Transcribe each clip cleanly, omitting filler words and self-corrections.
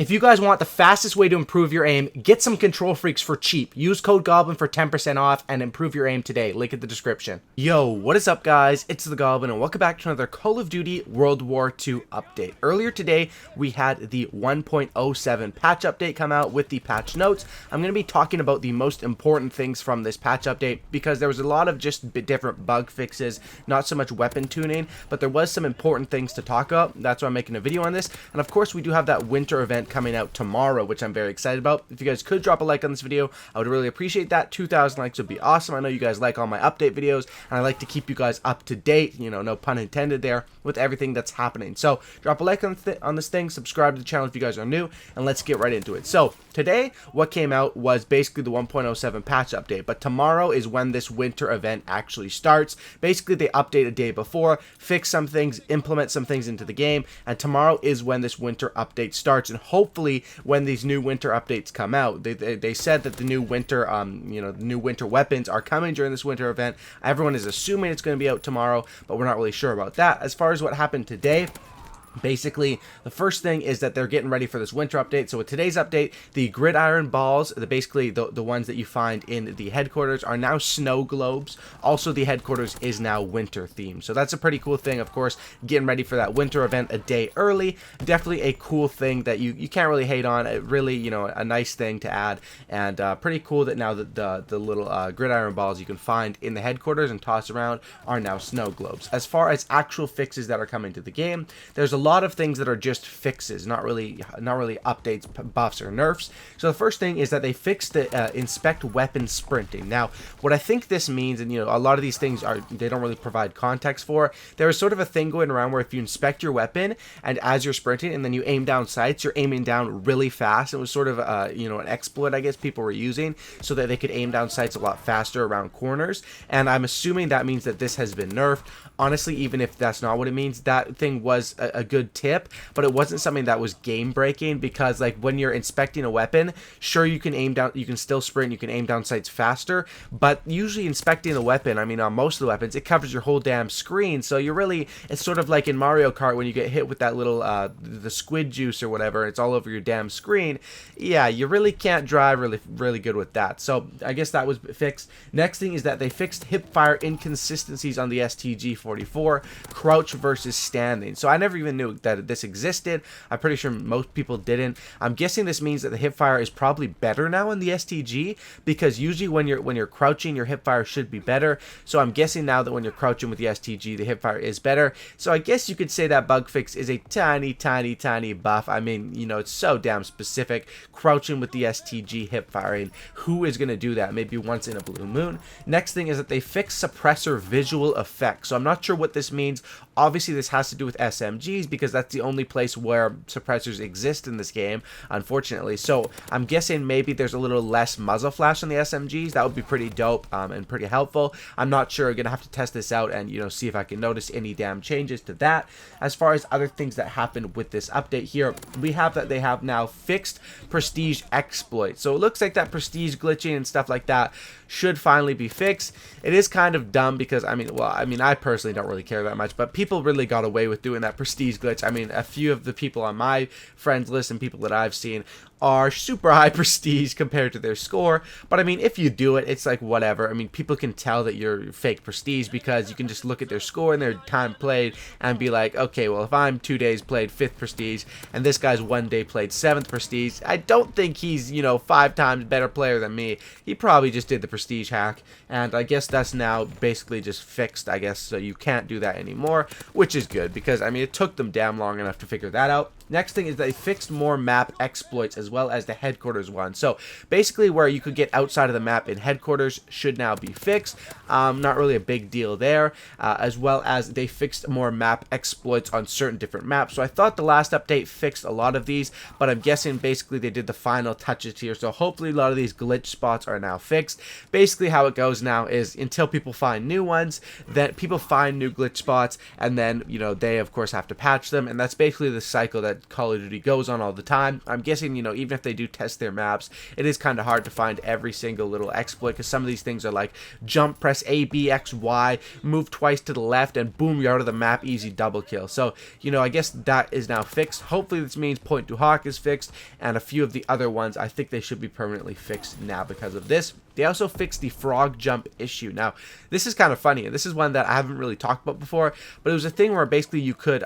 If you guys want the fastest way to improve your aim, get some Control Freaks for cheap. Use code Goblin for 10% off and improve your aim today. Link in the description. Yo, what is up guys? It's the Goblin and welcome back to another Call of Duty World War II update. Earlier today, we had the 1.07 patch update come out with the patch notes. I'm going to be talking about the most important things from this patch update because there was a lot of just different bug fixes, not so much weapon tuning, but there was some important things to talk about. That's why I'm making a video on this. And of course, we do have that winter event coming out tomorrow, which I'm very excited about. If you guys could drop a like on this video, I would really appreciate that. 2,000 likes would be awesome. I know you guys like all my update videos, and I like to keep you guys up to date, you know, no pun intended there, with everything that's happening. So drop a like on this thing, subscribe to the channel if you guys are new, and let's get right into it. So today, what came out was basically the 1.07 patch update, but tomorrow is when this winter event actually starts. Basically, they update a day before, fix some things, implement some things into the game, and tomorrow is when this winter update starts, and hopefully when these new winter updates come out. They said that the new winter the new winter weapons are coming during this winter event. Everyone is assuming it's going to be out tomorrow, but we're not really sure about that. As far as what happened today, basically, the first thing is that they're getting ready for this winter update. So with today's update, the gridiron balls, basically the ones that you find in the headquarters, are now snow globes. Also, the headquarters is now winter themed. So that's a pretty cool thing, of course, getting ready for that winter event a day early. Definitely a cool thing that you can't really hate on. It really, you know, a nice thing to add. And pretty cool that now the little gridiron balls you can find in the headquarters and toss around are now snow globes. As far as actual fixes that are coming to the game, there's a lot of things that are just fixes, not really updates, buffs, or nerfs. So the first thing is that they fixed the inspect weapon sprinting. Now, what I think this means, and you know, a lot of these things they don't really provide context for. There is sort of a thing going around where if you inspect your weapon and as you're sprinting and then you aim down sights, you're aiming down really fast. It was sort of an exploit, I guess, people were using so that they could aim down sights a lot faster around corners. And I'm assuming that means that this has been nerfed. Honestly, even if that's not what it means, that thing was a good tip, but it wasn't something that was game breaking, because like when you're inspecting a weapon, sure, you can aim down, you can still sprint, you can aim down sights faster, but usually inspecting the weapon, I mean on most of the weapons, it covers your whole damn screen. So you're really, it's sort of like in Mario Kart when you get hit with that little the squid juice or whatever, it's all over your damn screen. Yeah, you really can't drive really good with that. So I guess that was fixed. Next thing is that they fixed hipfire inconsistencies on the STG-44, crouch versus standing. So I never even knew that this existed. I'm pretty sure most people didn't. I'm guessing this means that the hipfire is probably better now in the STG, because usually when you're crouching, your hipfire should be better. So I'm guessing now that when you're crouching with the STG, the hipfire is better. So I guess you could say that bug fix is a tiny buff. I mean, you know, it's so damn specific. Crouching with the STG hipfiring. Who is going to do that? Maybe once in a blue moon. Next thing is that they fixed suppressor visual effects. So I'm not sure what this means. Obviously, this has to do with SMGs because that's the only place where suppressors exist in this game, unfortunately. So I'm guessing maybe there's a little less muzzle flash on the SMGs. That would be pretty dope and pretty helpful. I'm not sure. I'm going to have to test this out and, you know, see if I can notice any damn changes to that. As far as other things that happened with this update here, we have that they have now fixed prestige exploits. So it looks like that prestige glitching and stuff like that should finally be fixed. It is kind of dumb because, I mean, I personally don't really care that much, but people really got away with doing that prestige glitch. I mean, a few of the people on my friends list and people that I've seen are super high prestige compared to their score, but I mean, if you do it, it's like whatever. I mean, people can tell that you're fake prestige because you can just look at their score and their time played and be like, okay, well, if I'm 2 days played 5th prestige and this guy's 1 day played 7th prestige, I don't think he's, you know, 5 times better player than me. He probably just did the prestige hack, and I guess that's now basically just fixed, I guess, so you can't do that anymore, which is good because, I mean, it took them damn long enough to figure that out. Next thing is they fixed more map exploits as well as the headquarters one. So basically where you could get outside of the map in headquarters should now be fixed. Not really a big deal there. As well as they fixed more map exploits on certain different maps. So I thought the last update fixed a lot of these, but I'm guessing basically they did the final touches here. So hopefully a lot of these glitch spots are now fixed. Basically how it goes now is until people find new ones, then people find new glitch spots, and then, you know, they of course have to patch them, and that's basically the cycle that that Call of Duty goes on all the time. I'm guessing, you know, even if they do test their maps, it is kind of hard to find every single little exploit, because some of these things are like jump, press A, B, X, Y, move twice to the left, and boom, you're out of the map, easy double kill. So, you know, I guess that is now fixed. Hopefully this means Point to Hawk is fixed, and a few of the other ones, I think they should be permanently fixed now because of this. They also fixed the frog jump issue. Now, this is kind of funny, and this is one that I haven't really talked about before, but it was a thing where basically you could,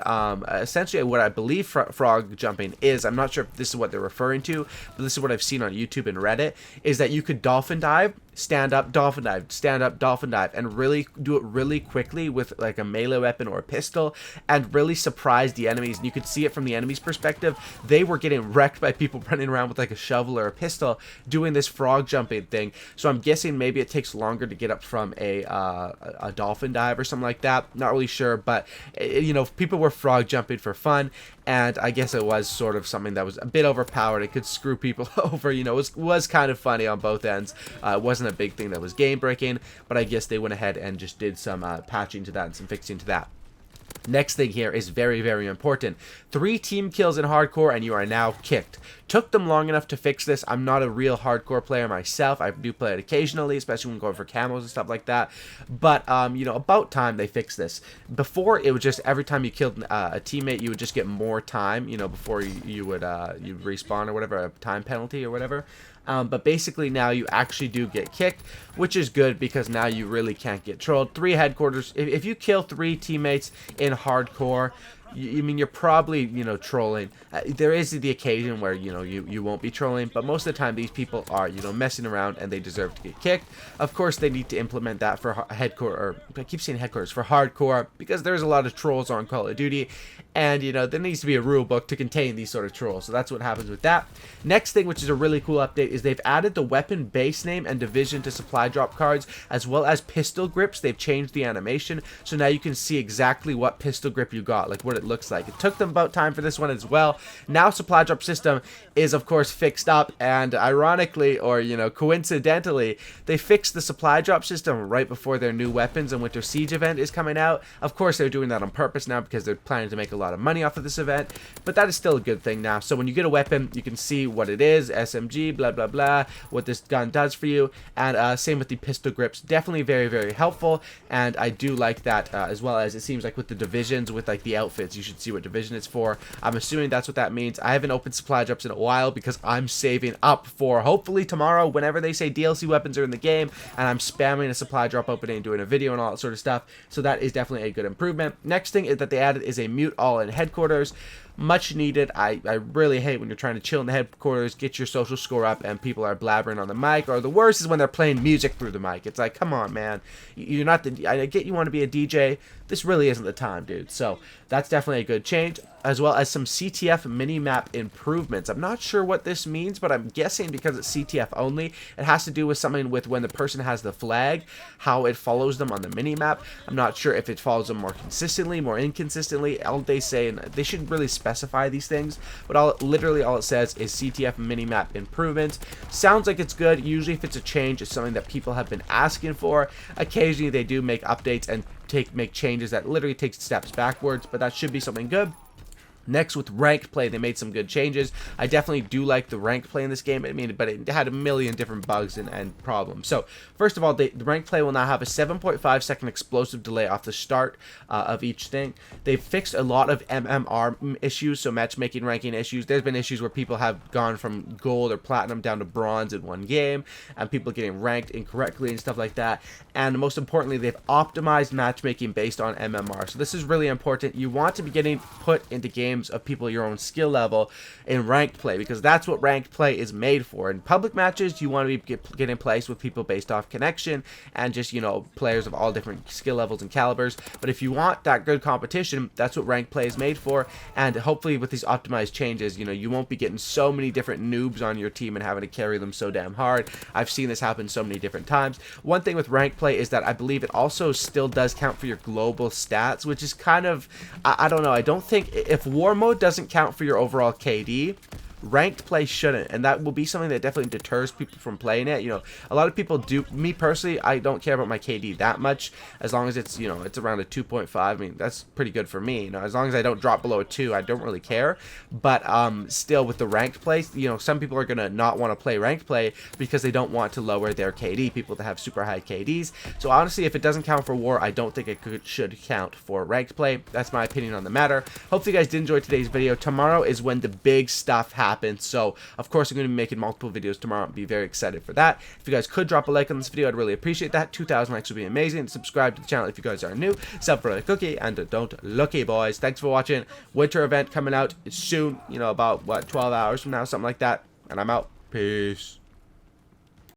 essentially what I believe frog jumping is, I'm not sure if this is what they're referring to, but this is what I've seen on YouTube and Reddit, is that you could dolphin dive, stand up, dolphin dive, stand up, dolphin dive, and really do it really quickly with like a melee weapon or a pistol, and really surprise the enemies. And you could see it from the enemy's perspective. They were getting wrecked by people running around with like a shovel or a pistol doing this frog jumping thing. So I'm guessing maybe it takes longer to get up from a dolphin dive or something like that. Not really sure, but you know, people were frog jumping for fun, and I guess it was sort of something that was a bit overpowered. It could screw people over. You know, it was kind of funny on both ends. It wasn't a big thing that was game breaking, but I guess they went ahead and just did some patching to that and some fixing to that. Next thing here is very, very important. 3 team kills in hardcore and you are now kicked. Took them long enough to fix this. I'm not a real hardcore player myself. I do play it occasionally, especially when going for camos and stuff like that. But, you know, about time they fixed this. Before, it was just every time you killed a teammate, you would just get more time, you know, before you would you'd respawn or whatever, a time penalty or whatever. But basically now you actually do get kicked, which is good because now you really can't get trolled. 3 headquarters. If you kill 3 teammates in hardcore, I mean, you're probably, you know, trolling. There is the occasion where, you know, you won't be trolling, but most of the time these people are, you know, messing around and they deserve to get kicked. Of course, they need to implement that for headquarters, or I keep saying headquarters, for hardcore, because there's a lot of trolls on Call of Duty, and, you know, there needs to be a rule book to contain these sort of trolls. So that's what happens with that. Next thing, which is a really cool update, is they've added the weapon base name and division to supply drop cards, as well as pistol grips. They've changed the animation, so now you can see exactly what pistol grip you got, like what it looks like. It took them about time for this one as well. Now supply drop system is of course fixed up, and ironically, or you know, coincidentally, they fixed the supply drop system right before their new weapons and Winter Siege event is coming out. Of course they're doing that on purpose now because they're planning to make a lot of money off of this event, but that is still a good thing now. So when you get a weapon, you can see what it is, SMG, blah blah blah, what this gun does for you, and same with the pistol grips. Definitely very, very helpful, and I do like that, as well as it seems like with the divisions, with like the outfits, you should see what division it's for. I'm assuming that's what that means. I haven't opened supply drops in a while because I'm saving up for hopefully tomorrow whenever they say DLC weapons are in the game, and I'm spamming a supply drop opening and doing a video and all that sort of stuff. So that is definitely a good improvement. Next thing is that they added is a mute all in headquarters. Much needed. I really hate when you're trying to chill in the headquarters, get your social score up, and people are blabbering on the mic, or the worst is when they're playing music through the mic. It's like, come on, man. You're not the... I get you want to be a DJ. This really isn't the time, dude. So that's definitely a good change, as well as some CTF minimap improvements. I'm not sure what this means, but I'm guessing because it's CTF only, it has to do with something with when the person has the flag, how it follows them on the minimap. I'm not sure if it follows them more consistently, more inconsistently. All they say, and they shouldn't really specify these things, but literally all it says is CTF minimap improvements. Sounds like it's good. Usually if it's a change, it's something that people have been asking for. Occasionally they do make updates and make changes that literally take steps backwards, but that should be something good. Next, with ranked play, they made some good changes. I definitely do like the ranked play in this game. I mean, but it had a million different bugs and problems. So, first of all, the ranked play will now have a 7.5 second explosive delay off the start of each thing. They've fixed a lot of MMR issues, so matchmaking ranking issues. There's been issues where people have gone from gold or platinum down to bronze in one game, and people getting ranked incorrectly and stuff like that. And most importantly, they've optimized matchmaking based on MMR. So this is really important. You want to be getting put into games of people your own skill level in ranked play, because that's what ranked play is made for. In public matches, you want to be getting placed with people based off connection and just, you know, players of all different skill levels and calibers. But if you want that good competition, that's what ranked play is made for. And hopefully with these optimized changes, you know, you won't be getting so many different noobs on your team and having to carry them so damn hard. I've seen this happen so many different times. One thing with ranked play is that I believe it also still does count for your global stats, which is kind of, I don't know. I don't think, if war mode doesn't count for your overall KD, ranked play shouldn't, and that will be something that definitely deters people from playing it. You know, a lot of people do. Me personally, I don't care about my KD that much, as long as it's, you know, it's around a 2.5. I mean, that's pretty good for me. You know, as long as I don't drop below a 2, I don't really care. But still, with the ranked play, you know, some people are gonna not want to play ranked play because they don't want to lower their KD. People that have super high KDs. So honestly, if it doesn't count for war, I don't think it should count for ranked play. That's my opinion on the matter. Hopefully, you guys did enjoy today's video. Tomorrow is when the big stuff happens. So of course, I'm going to be making multiple videos tomorrow. I'll be very excited for that. If you guys could drop a like on this video, I'd really appreciate that. 2,000 likes would be amazing. Subscribe to the channel if you guys are new. Sub for a cookie, and don't looky, boys. Thanks for watching. Winter event coming out soon. You know, about what, 12 hours from now, something like that. And I'm out. Peace.